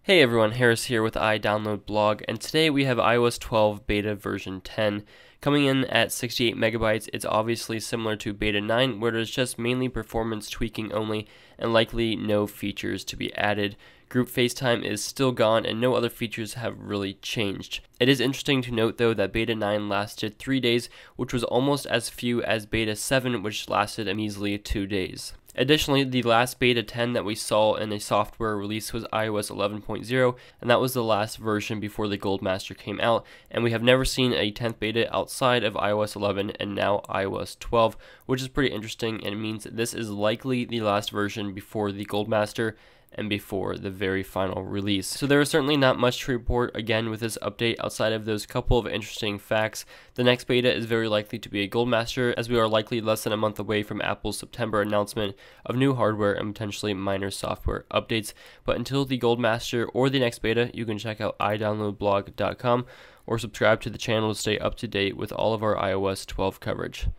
Hey everyone, Harris here with iDownload Blog, and today we have iOS 12 beta version 10 coming in at 68 megabytes. It's obviously similar to beta 9, where there's just mainly performance tweaking only and likely no features to be added. Group FaceTime is still gone and no other features have really changed. It is interesting to note though that beta 9 lasted 3 days, which was almost as few as beta 7, which lasted a measly 2 days. Additionally, the last beta 10 that we saw in a software release was iOS 11.0, and that was the last version before the Gold Master came out, and we have never seen a 10th beta outside of iOS 11 and now iOS 12, which is pretty interesting, and it means that this is likely the last version before the Gold Master and before the very final release. So there is certainly not much to report again with this update outside of those couple of interesting facts. The next beta is very likely to be a Gold Master, as we are likely less than a month away from Apple's September announcement of new hardware and potentially minor software updates. But until the Gold Master or the next beta, you can check out idownloadblog.com or subscribe to the channel to stay up to date with all of our iOS 12 coverage.